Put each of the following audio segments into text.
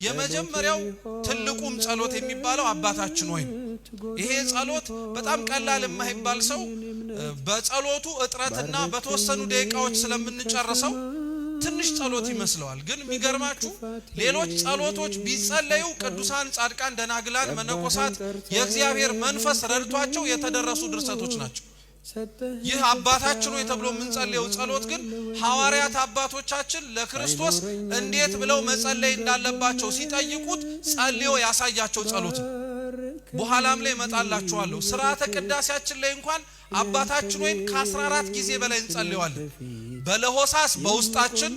የመጀመሪያው ትልቁም ጸሎት የሚባለው አባታችን ሆይ ይሄ ጸሎት በጣም ቀላል የማይባል ሰው በጸሎቱ እጥረትና በተወሰኑ ደቂቃዎች ስለምንጨርሰው ትንሽ ጸሎት ይመስለዋል። ግን የሚገርማችሁ ሌሎች ጸሎቶች ቢጸለዩ ቅዱሳን ጻድቃን ደናግላን መነኮሳት የእግዚአብሔር መንፈስ ረድቷቸው የተደረሱ ድርሰቶች ናቸው። ይህ አባታችን ሆይ ተብሎ የምንጸልየው ጸሎት ግን ሐዋርያት አባቶቻችን ለክርስቶስ እንዴት ብለው መጸለይ እንዳለባቸው ሲጠይቁት ጸልዮ ያሳያቸው ጸሎት ነው። በኋላም ላይ መጣላችኋለሁ። ሥርዓተ ቅዳሴያችን ላይ እንኳን አባታችን ሆይ ከ14 ጊዜ በላይ እንጸልየዋለን። በለሆሳስ በውስጣችን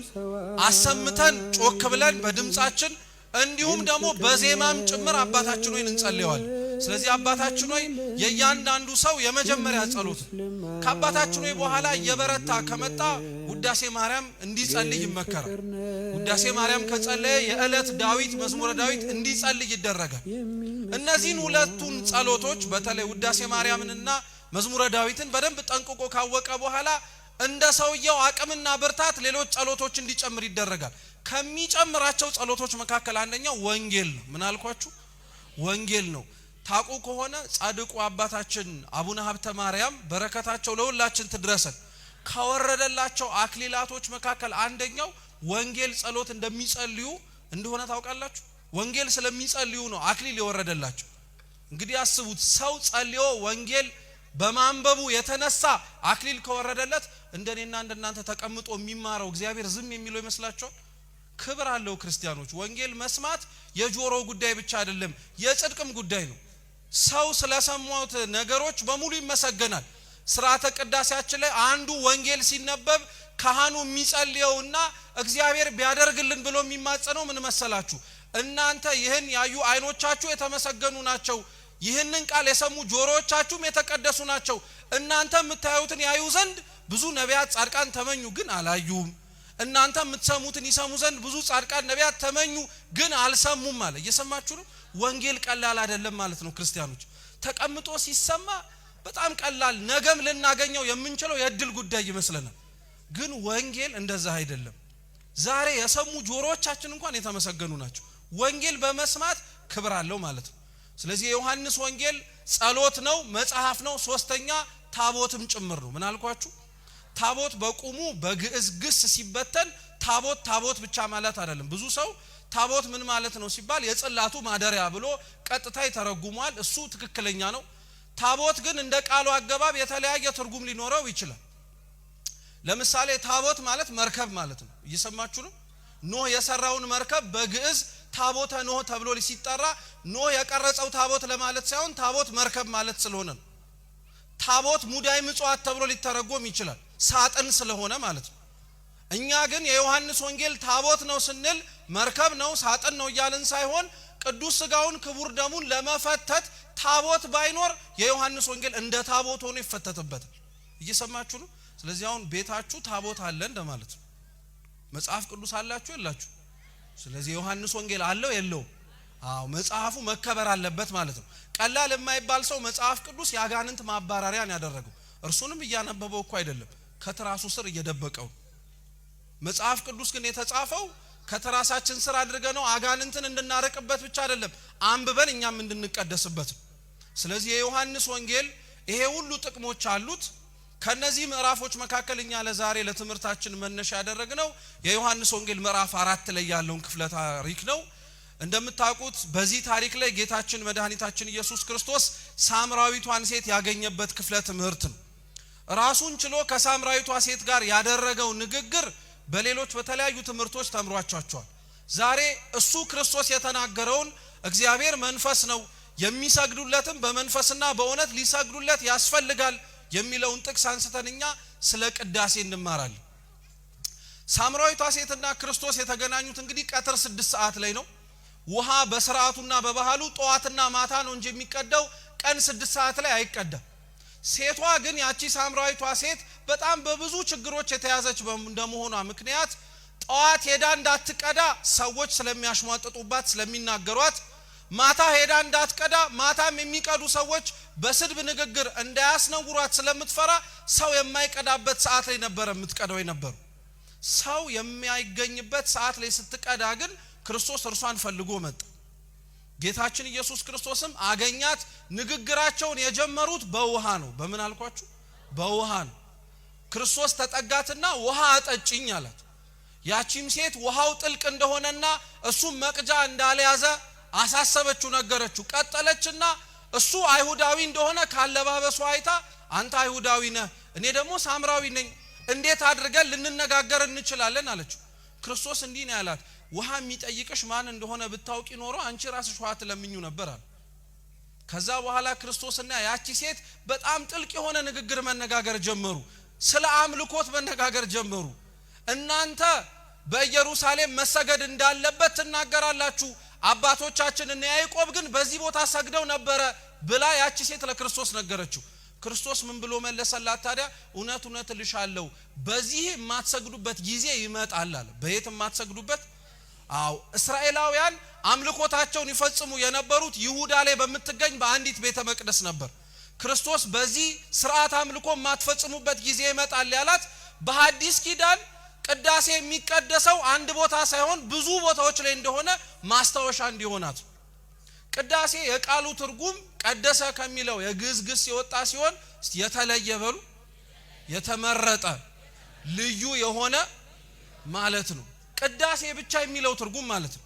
አሰምተን ጮክ ብለን በድምጻችን እንዲሁም ደግሞ በዜማም ጭምር አባታችን ሆይ እንጸልየዋለን። ስለዚህ አባታችን ሆይ የእያንዳንዱ ሰው የመጀመሪያ ጸሎት ከአባታችን ሆይ በኋላ እየበረታ ከመጣ ውዳሴ ማርያም እንዲጸልይ ይመከራል። ውዳሴ ማርያም ከጸለየ የዕለት ዳዊት መዝሙረ ዳዊት እንዲጸልይ ይደረጋል። እነዚህን ሁለቱን ጸሎቶች በተለይ ውዳሴ ማርያምንና መዝሙረ ዳዊትን በደንብ ጠንቅቆ ካወቀ በኋላ እንደ ሰውየው አቅምና ብርታት ሌሎች ጸሎቶች እንዲጨምር ይደረጋል። ከሚጨምራቸው ጸሎቶች መካከል አንደኛው ወንጌል ነው። ምን አልኳችሁ? ወንጌል ነው። ታቁ ከሆነ ጻድቁ አባታችን አቡነ ሀብተ ማርያም በረከታቸው ለሁላችን ትድረሰን ካወረደላቸው አክሊላቶች መካከል አንደኛው ወንጌል ጸሎት እንደሚጸልዩ እንደሆነ ታውቃላችሁ። ወንጌል ስለሚጸልዩ ነው አክሊል የወረደላቸው። እንግዲህ አስቡት፣ ሰው ጸልዮ ወንጌል በማንበቡ የተነሳ አክሊል ከወረደለት እንደኔና እንደናንተ ተቀምጦ የሚማረው እግዚአብሔር ዝም የሚለው ይመስላችኋል? ክብር አለው። ክርስቲያኖች ወንጌል መስማት የጆሮ ጉዳይ ብቻ አይደለም፣ የጽድቅም ጉዳይ ነው። ሰው ስለሰሙት ነገሮች በሙሉ ይመሰገናል። ሥርዓተ ቅዳሴያችን ላይ አንዱ ወንጌል ሲነበብ ካህኑ የሚጸልየውና እግዚአብሔር ቢያደርግልን ብሎ የሚማጸነው ምን መሰላችሁ? እናንተ ይህን ያዩ አይኖቻችሁ የተመሰገኑ ናቸው፣ ይህንን ቃል የሰሙ ጆሮዎቻችሁም የተቀደሱ ናቸው። እናንተ የምታዩትን ያዩ ዘንድ ብዙ ነቢያት ጻድቃን ተመኙ፣ ግን አላዩም። እናንተ የምትሰሙትን ይሰሙ ዘንድ ብዙ ጻድቃን ነቢያት ተመኙ፣ ግን አልሰሙም አለ። እየሰማችሁ ነው። ወንጌል ቀላል አይደለም ማለት ነው። ክርስቲያኖች ተቀምጦ ሲሰማ በጣም ቀላል ነገም ልናገኘው የምንችለው የእድል ጉዳይ ይመስለናል። ግን ወንጌል እንደዛ አይደለም። ዛሬ የሰሙ ጆሮዎቻችን እንኳን የተመሰገኑ ናቸው። ወንጌል በመስማት ክብር አለው ማለት ነው። ስለዚህ የዮሐንስ ወንጌል ጸሎት ነው፣ መጽሐፍ ነው፣ ሶስተኛ ታቦትም ጭምር ነው። ምን አልኳችሁ? ታቦት በቁሙ በግዕዝ ግስ ሲበተን ታቦት ታቦት ብቻ ማለት አይደለም። ብዙ ሰው ታቦት ምን ማለት ነው ሲባል የጽላቱ ማደሪያ ብሎ ቀጥታ ይተረጉማል። እሱ ትክክለኛ ነው። ታቦት ግን እንደ ቃሉ አገባብ የተለያየ ትርጉም ሊኖረው ይችላል። ለምሳሌ ታቦት ማለት መርከብ ማለት ነው። እየሰማችሁ ነው። ኖህ የሰራውን መርከብ በግዕዝ ታቦተ ኖህ ተብሎ ሲጠራ ኖህ የቀረጸው ታቦት ለማለት ሳይሆን ታቦት መርከብ ማለት ስለሆነ ነው። ታቦት ሙዳይ ምጽዋት ተብሎ ሊተረጎም ይችላል፣ ሳጥን ስለሆነ ማለት ነው። እኛ ግን የዮሐንስ ወንጌል ታቦት ነው ስንል መርከብ ነው ሳጥን ነው እያልን ሳይሆን ቅዱስ ሥጋውን ክቡር ደሙን ለመፈተት ታቦት ባይኖር የዮሐንስ ወንጌል እንደ ታቦት ሆኖ ይፈተትበታል። እየሰማችሁ ነው። ስለዚህ አሁን ቤታችሁ ታቦት አለ እንደማለት ነው። መጽሐፍ ቅዱስ አላችሁ የላችሁ? ስለዚህ ዮሐንስ ወንጌል አለው የለው? አዎ፣ መጽሐፉ መከበር አለበት ማለት ነው። ቀላል የማይባል ሰው መጽሐፍ ቅዱስ ያጋንንት ማባራሪያን ያደረገው እርሱንም እያነበበው እኮ አይደለም፣ ከትራሱ ስር እየደበቀው። መጽሐፍ ቅዱስ ግን የተጻፈው ከተራሳችን ስር አድርገነው አጋንንትን እንድናረቅበት ብቻ አይደለም፣ አንብበን እኛም እንድንቀደስበት። ስለዚህ የዮሐንስ ወንጌል ይሄ ሁሉ ጥቅሞች አሉት። ከነዚህ ምዕራፎች መካከል እኛ ለዛሬ ለትምህርታችን መነሻ ያደረግነው የዮሐንስ ወንጌል ምዕራፍ 4 ላይ ያለውን ክፍለ ታሪክ ነው። እንደምታውቁት በዚህ ታሪክ ላይ ጌታችን መድኃኒታችን ኢየሱስ ክርስቶስ ሳምራዊቷን ሴት ያገኘበት ክፍለ ትምህርት ነው። ራሱን ችሎ ከሳምራዊቷ ሴት ጋር ያደረገው ንግግር በሌሎች በተለያዩ ትምህርቶች ተምሯቸዋል። ዛሬ እሱ ክርስቶስ የተናገረውን እግዚአብሔር መንፈስ ነው፣ የሚሰግዱለትም በመንፈስና በእውነት ሊሰግዱለት ያስፈልጋል የሚለውን ጥቅስ አንስተንኛ ስለ ቅዳሴ እንማራለን። ሳምራዊቷ ሴትና ክርስቶስ የተገናኙት እንግዲህ ቀትር 6 ሰዓት ላይ ነው። ውሃ በስርዓቱና በባህሉ ጠዋትና ማታ ነው እንጂ የሚቀዳው ቀን 6 ሰዓት ላይ አይቀዳም። ሴቷ ግን ያቺ ሳምራዊቷ ሴት በጣም በብዙ ችግሮች የተያዘች እንደመሆኗ ምክንያት ጠዋት ሄዳ እንዳትቀዳ ሰዎች ስለሚያሽሟጥጡባት ስለሚናገሯት፣ ማታ ሄዳ እንዳትቀዳ ማታም የሚቀዱ ሰዎች በስድብ ንግግር እንዳያስነውሯት ስለምትፈራ ሰው የማይቀዳበት ሰዓት ላይ ነበር የምትቀዳው የነበረው። ሰው የሚያይገኝበት ሰዓት ላይ ስትቀዳ ግን ክርስቶስ እርሷን ፈልጎ መጣ። ጌታችን ኢየሱስ ክርስቶስም አገኛት። ንግግራቸውን የጀመሩት በውሃ ነው። በምን አልኳችሁ? በውሃ ነው። ክርስቶስ ተጠጋትና ውሃ አጠጭኝ አላት። ያቺም ሴት ውሃው ጥልቅ እንደሆነና እሱም መቅጃ እንዳልያዘ አሳሰበችው፣ ነገረችው። ቀጠለችና እሱ አይሁዳዊ እንደሆነ ካለባበሱ አይታ አንተ አይሁዳዊ ነህ፣ እኔ ደግሞ ሳምራዊ ነኝ፣ እንዴት አድርገን ልንነጋገር እንችላለን አለችው። ክርስቶስ እንዲህ ነው ያላት፣ ውሃ የሚጠይቅሽ ማን እንደሆነ ብታውቂ ኖሮ አንቺ ራስሽ ውሃ ትለምኙ ነበር አለ። ከዛ በኋላ ክርስቶስና ያቺ ሴት በጣም ጥልቅ የሆነ ንግግር መነጋገር ጀመሩ። ስለ አምልኮት መነጋገር ጀመሩ። እናንተ በኢየሩሳሌም መሰገድ እንዳለበት ትናገራላችሁ፣ አባቶቻችን እና ያዕቆብ ግን በዚህ ቦታ ሰግደው ነበረ ብላ ያቺ ሴት ለክርስቶስ ነገረችው። ክርስቶስ ምን ብሎ መለሰላት ታዲያ? እውነት እውነት እልሻለሁ በዚህ የማትሰግዱበት ጊዜ ይመጣል አለ። በየት የማትሰግዱበት? አው እስራኤላውያን አምልኮታቸውን ይፈጽሙ የነበሩት ይሁዳ ላይ በምትገኝ በአንዲት ቤተ መቅደስ ነበር። ክርስቶስ በዚህ ስርዓት አምልኮ የማትፈጽሙበት ጊዜ ይመጣል ያላት በሐዲስ ኪዳን ቅዳሴ የሚቀደሰው አንድ ቦታ ሳይሆን ብዙ ቦታዎች ላይ እንደሆነ ማስታወሻ እንዲሆናት። ቅዳሴ የቃሉ ትርጉም ቀደሰ ከሚለው የግዕዝ ግስ የወጣ ሲሆን የተለየ በሉ የተመረጠ ልዩ የሆነ ማለት ነው። ቅዳሴ ብቻ የሚለው ትርጉም ማለት ነው።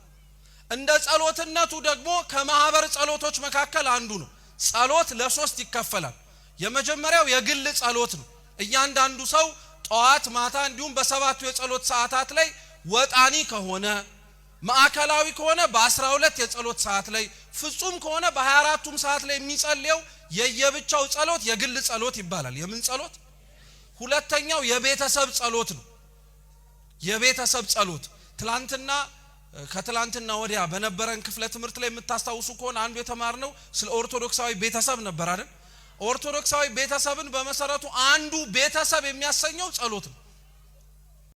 እንደ ጸሎትነቱ ደግሞ ከማህበር ጸሎቶች መካከል አንዱ ነው። ጸሎት ለሶስት ይከፈላል። የመጀመሪያው የግል ጸሎት ነው። እያንዳንዱ ሰው ጠዋት ማታ እንዲሁም በሰባቱ የጸሎት ሰዓታት ላይ ወጣኒ ከሆነ ማዕከላዊ ከሆነ በ12 የጸሎት ሰዓት ላይ ፍጹም ከሆነ በ24ቱም ሰዓት ላይ የሚጸልየው የየብቻው ጸሎት የግል ጸሎት ይባላል። የምን ጸሎት? ሁለተኛው የቤተሰብ ጸሎት ነው። የቤተሰብ ጸሎት ከትላንትና ወዲያ በነበረን ክፍለ ትምህርት ላይ የምታስታውሱ ከሆነ አንዱ የተማርነው ስለ ኦርቶዶክሳዊ ቤተሰብ ነበር አይደል? ኦርቶዶክሳዊ ቤተሰብን በመሰረቱ አንዱ ቤተሰብ የሚያሰኘው ጸሎት ነው።